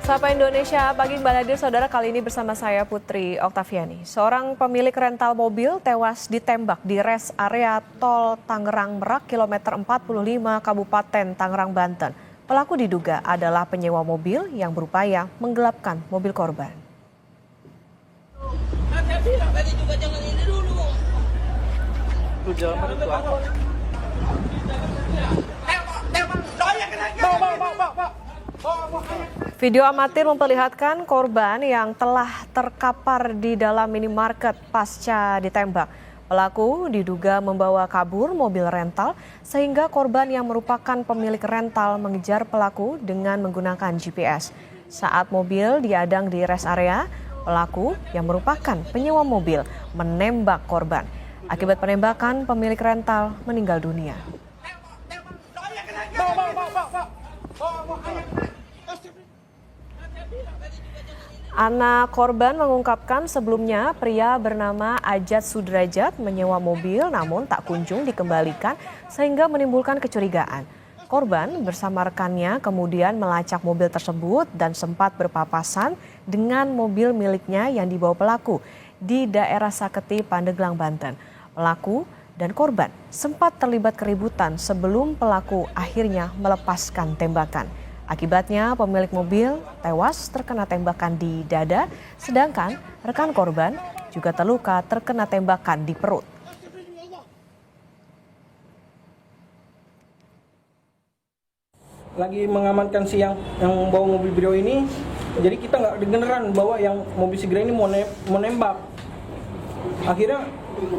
Sapa Indonesia, pagi Mbak Nadir, saudara, kali ini bersama saya Putri Oktaviani. Seorang pemilik rental mobil tewas ditembak di res area tol Tangerang Merak, kilometer 45, Kabupaten Tangerang, Banten. Pelaku diduga adalah penyewa mobil yang berupaya menggelapkan mobil korban. Saya bilang tadi juga jangan ini dulu. Jalan itu apa? Video amatir memperlihatkan korban yang telah terkapar di dalam minimarket pasca ditembak. Pelaku diduga membawa kabur mobil rental sehingga korban yang merupakan pemilik rental mengejar pelaku dengan menggunakan GPS. Saat mobil diadang di rest area, pelaku yang merupakan penyewa mobil menembak korban. Akibat penembakan, pemilik rental meninggal dunia. Anak korban mengungkapkan sebelumnya pria bernama Ajat Sudrajat menyewa mobil namun tak kunjung dikembalikan sehingga menimbulkan kecurigaan. Korban bersama rekannya kemudian melacak mobil tersebut dan sempat berpapasan dengan mobil miliknya yang dibawa pelaku di daerah Saketi, Pandeglang, Banten. Pelaku dan korban sempat terlibat keributan sebelum pelaku akhirnya melepaskan tembakan. Akibatnya pemilik mobil tewas terkena tembakan di dada, sedangkan rekan korban juga terluka terkena tembakan di perut. Lagi mengamankan si yang bawa mobil Brio ini, jadi kita nggak dengeran bahwa yang mobil Sigra ini mau nembak. Akhirnya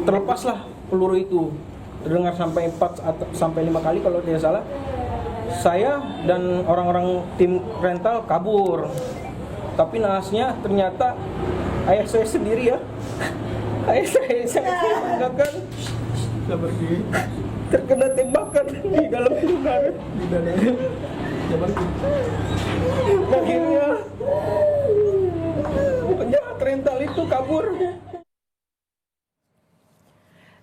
terlepaslah peluru itu, terdengar sampai 4 atau sampai 5 kali kalau tidak salah. Saya dan orang-orang tim rental kabur, tapi nahasnya ternyata ayah saya sendiri ya. Ayah saya sangat saya banggakan terkena tembakan di dalam luka di dadanya. Akhirnya penjahat rental itu kabur.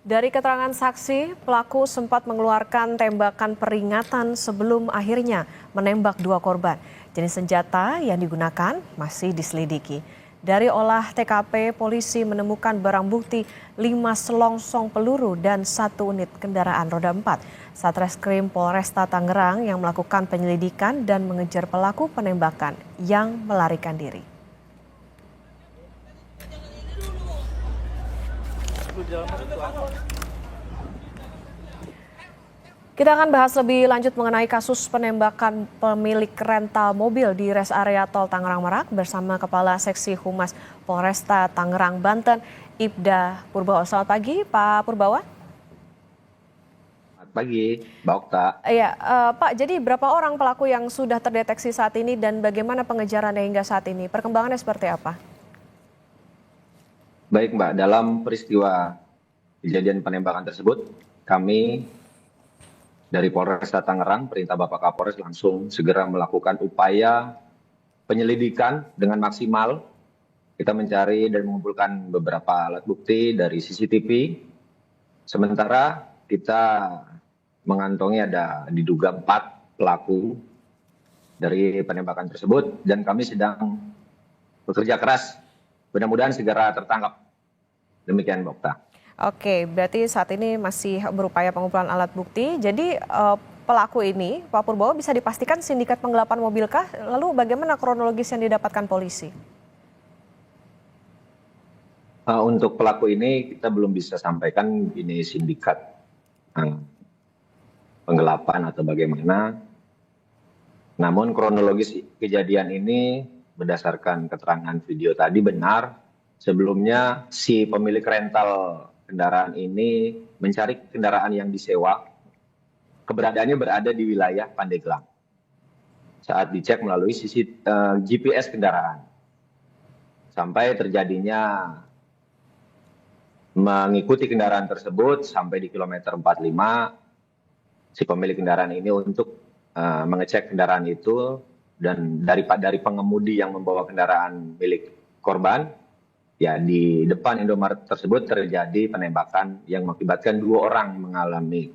Dari keterangan saksi, pelaku sempat mengeluarkan tembakan peringatan sebelum akhirnya menembak dua korban. Jenis senjata yang digunakan masih diselidiki. Dari olah TKP, polisi menemukan barang bukti 5 selongsong peluru dan 1 unit kendaraan roda 4. Satreskrim Polresta Tangerang yang melakukan penyelidikan dan mengejar pelaku penembakan yang melarikan diri. Kita akan bahas lebih lanjut mengenai kasus penembakan pemilik rental mobil di res area tol Tangerang Merak bersama Kepala Seksi Humas Polresta Tangerang, Banten, Ibda Purbawa. Selamat pagi, Pak Purbawa. Selamat pagi, Mbak Okta. Iya, Pak, jadi berapa orang pelaku yang sudah terdeteksi saat ini dan bagaimana pengejarannya hingga saat ini? Perkembangannya seperti apa? Baik, Mbak. Dalam peristiwa kejadian penembakan tersebut, kami dari Polresta Tangerang, perintah Bapak Kapolres langsung segera melakukan upaya penyelidikan dengan maksimal. Kita mencari dan mengumpulkan beberapa alat bukti dari CCTV. Sementara kita mengantongi ada diduga 4 pelaku dari penembakan tersebut dan kami sedang bekerja keras. Mudah-mudahan segera tertangkap. Demikian, Mbak Okta. Oke, berarti saat ini masih berupaya pengumpulan alat bukti. Jadi pelaku ini, Pak Purbawa, bisa dipastikan sindikat penggelapan mobil kah? Lalu bagaimana kronologis yang didapatkan polisi? Untuk pelaku ini kita belum bisa sampaikan ini sindikat penggelapan atau bagaimana. Namun kronologis kejadian ini berdasarkan keterangan video tadi benar. Sebelumnya si pemilik rental kendaraan ini mencari kendaraan yang disewa. Keberadaannya berada di wilayah Pandeglang. Saat dicek melalui GPS kendaraan. Sampai terjadinya mengikuti kendaraan tersebut sampai di kilometer 45. Si pemilik kendaraan ini untuk mengecek kendaraan itu dan dari pengemudi yang membawa kendaraan milik korban, ya di depan Indomaret tersebut terjadi penembakan yang mengakibatkan 2 orang mengalami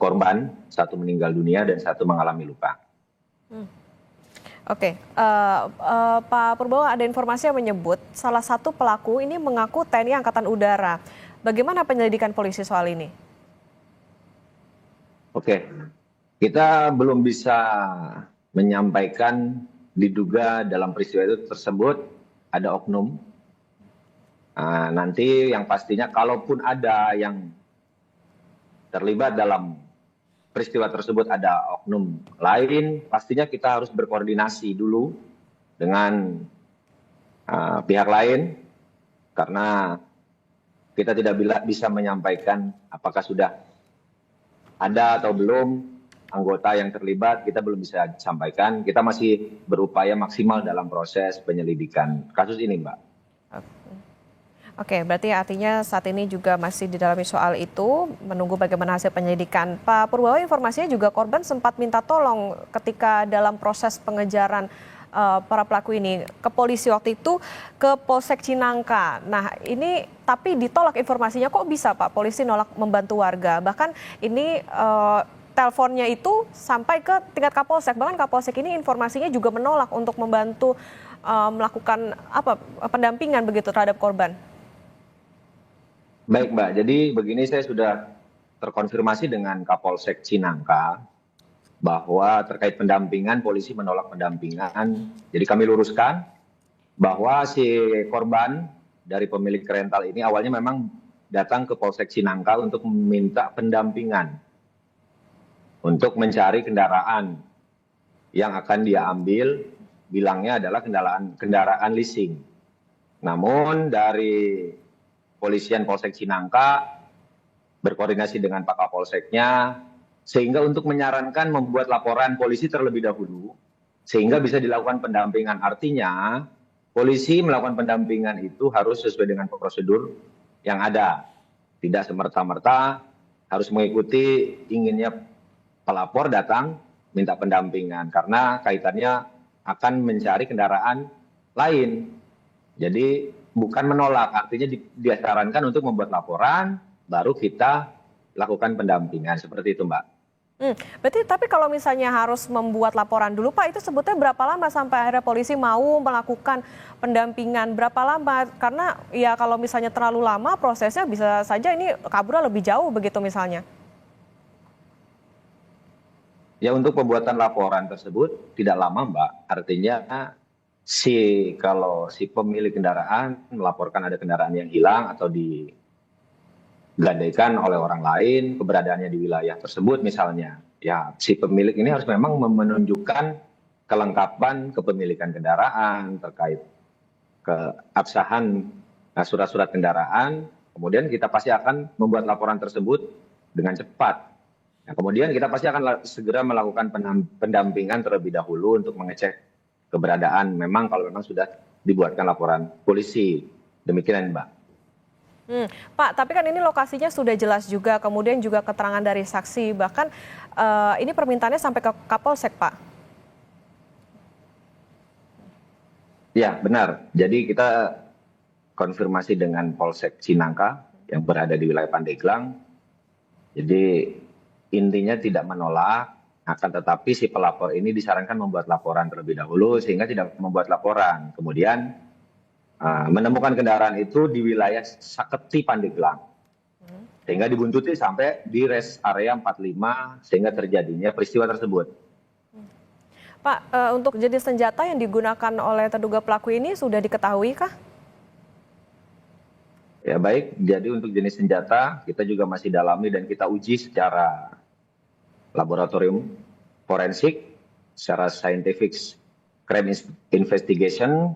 korban, 1 meninggal dunia dan 1 mengalami luka. Oke, Pak Purbowo, ada informasi yang menyebut salah satu pelaku ini mengaku TNI Angkatan Udara. Bagaimana penyelidikan polisi soal ini? Oke, kita belum bisa menyampaikan diduga dalam peristiwa itu tersebut ada oknum. Nanti yang pastinya kalaupun ada yang terlibat dalam peristiwa tersebut ada oknum lain, pastinya kita harus berkoordinasi dulu dengan pihak lain karena kita tidak bisa menyampaikan apakah sudah ada atau belum anggota yang terlibat, kita belum bisa sampaikan. Kita masih berupaya maksimal dalam proses penyelidikan kasus ini, Mbak. Oke, berarti artinya saat ini juga masih didalami soal itu, menunggu bagaimana hasil penyelidikan. Pak Purbowo, informasinya juga korban sempat minta tolong ketika dalam proses pengejaran para pelaku ini ke polisi waktu itu, ke Polsek Cinangka. Nah ini tapi ditolak informasinya, kok bisa Pak polisi nolak membantu warga? Bahkan ini teleponnya itu sampai ke tingkat Kapolsek, bahkan Kapolsek ini informasinya juga menolak untuk membantu melakukan pendampingan begitu terhadap korban. Baik Mbak, jadi begini, saya sudah terkonfirmasi dengan Kapolsek Cinangka bahwa terkait pendampingan, polisi menolak pendampingan. Jadi kami luruskan bahwa si korban dari pemilik rental ini awalnya memang datang ke Polsek Cinangka untuk meminta pendampingan untuk mencari kendaraan yang akan dia ambil, bilangnya adalah kendaraan leasing. Namun dari Polisian Polsek Cinangka berkoordinasi dengan Pak Kapolseknya sehingga untuk menyarankan membuat laporan polisi terlebih dahulu sehingga bisa dilakukan pendampingan. Artinya polisi melakukan pendampingan itu harus sesuai dengan prosedur yang ada. Tidak semerta-merta harus mengikuti inginnya pelapor datang minta pendampingan karena kaitannya akan mencari kendaraan lain. Jadi bukan menolak, artinya disarankan untuk membuat laporan, baru kita lakukan pendampingan. Seperti itu, Mbak. Berarti tapi kalau misalnya harus membuat laporan dulu, Pak, itu sebutnya berapa lama sampai akhirnya polisi mau melakukan pendampingan? Berapa lama? Karena ya kalau misalnya terlalu lama prosesnya bisa saja ini kaburnya lebih jauh begitu misalnya. Ya untuk pembuatan laporan tersebut tidak lama, Mbak. Artinya kalau si pemilik kendaraan melaporkan ada kendaraan yang hilang atau digadaikan oleh orang lain, keberadaannya di wilayah tersebut misalnya, ya si pemilik ini harus memang menunjukkan kelengkapan kepemilikan kendaraan terkait keabsahan surat-surat kendaraan, kemudian kita pasti akan membuat laporan tersebut dengan cepat. Nah, kemudian kita pasti akan segera melakukan pendampingan terlebih dahulu untuk mengecek keberadaan memang kalau memang sudah dibuatkan laporan polisi. Demikian, Mbak. Pak, tapi kan ini lokasinya sudah jelas juga, kemudian juga keterangan dari saksi, bahkan ini permintaannya sampai ke Kapolsek, Pak. Ya, benar. Jadi kita konfirmasi dengan Polsek Cinangka yang berada di wilayah Pandeglang. Jadi intinya tidak menolak, akan tetapi si pelapor ini disarankan membuat laporan terlebih dahulu sehingga tidak membuat laporan. Kemudian menemukan kendaraan itu di wilayah Saketi Pandeglang. Sehingga dibuntuti sampai di rest area 45 sehingga terjadinya peristiwa tersebut. Pak, untuk jenis senjata yang digunakan oleh terduga pelaku ini sudah diketahui kah? Ya baik, jadi untuk jenis senjata kita juga masih dalami dan kita uji secara laboratorium forensik, secara scientific crime investigation,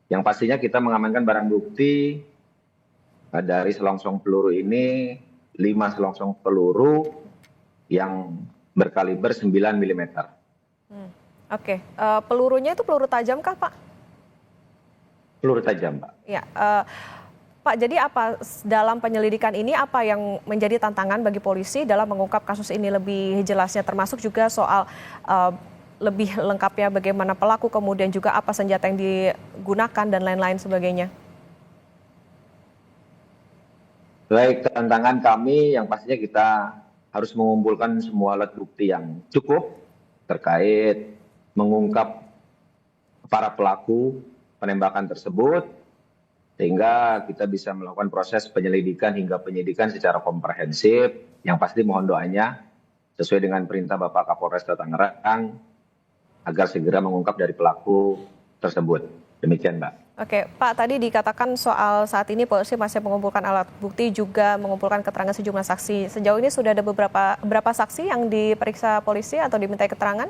yang pastinya kita mengamankan barang bukti dari selongsong peluru ini 5 selongsong peluru yang berkaliber 9 mm. Oke, pelurunya itu peluru tajam kah, Pak? Peluru tajam, Pak. Ya, Pak, jadi apa dalam penyelidikan ini apa yang menjadi tantangan bagi polisi dalam mengungkap kasus ini lebih jelasnya, termasuk juga soal lebih lengkapnya bagaimana pelaku, kemudian juga apa senjata yang digunakan dan lain-lain sebagainya? Baik, tantangan kami yang pastinya kita harus mengumpulkan semua alat bukti yang cukup terkait mengungkap para pelaku penembakan tersebut, sehingga kita bisa melakukan proses penyelidikan hingga penyidikan secara komprehensif, yang pasti mohon doanya sesuai dengan perintah Bapak Kapolresta Tangerang agar segera mengungkap dari pelaku tersebut. Demikian, Mbak. Oke, Pak, tadi dikatakan soal saat ini polisi masih mengumpulkan alat bukti, juga mengumpulkan keterangan sejumlah saksi. Sejauh ini sudah ada berapa saksi yang diperiksa polisi atau dimintai keterangan?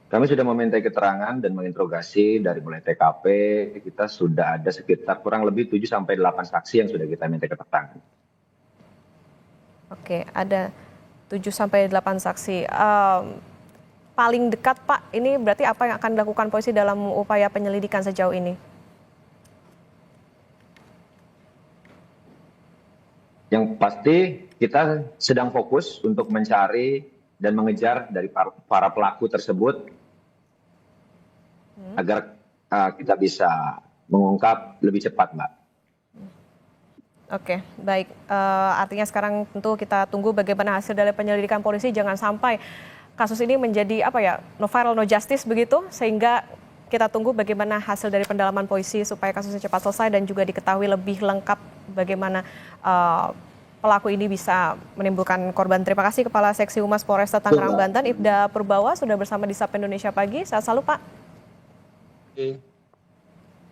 Kami sudah meminta keterangan dan menginterogasi dari mulai TKP, kita sudah ada sekitar kurang lebih 7-8 saksi yang sudah kita minta keterangan. Oke, ada 7-8 saksi. Paling dekat, Pak, ini berarti apa yang akan dilakukan polisi dalam upaya penyelidikan sejauh ini? Yang pasti kita sedang fokus untuk mencari dan mengejar dari para pelaku tersebut agar kita bisa mengungkap lebih cepat, Mbak. Oke, baik. Artinya sekarang tentu kita tunggu bagaimana hasil dari penyelidikan polisi, jangan sampai kasus ini menjadi no viral no justice begitu, sehingga kita tunggu bagaimana hasil dari pendalaman polisi supaya kasusnya cepat selesai dan juga diketahui lebih lengkap bagaimana pelaku ini bisa menimbulkan korban. Terima kasih Kepala Seksi Humas Polresta Tangerang Banten, Ibda Purbawa, sudah bersama di Sapa Indonesia Pagi. Sehat selalu, Pak. Oke.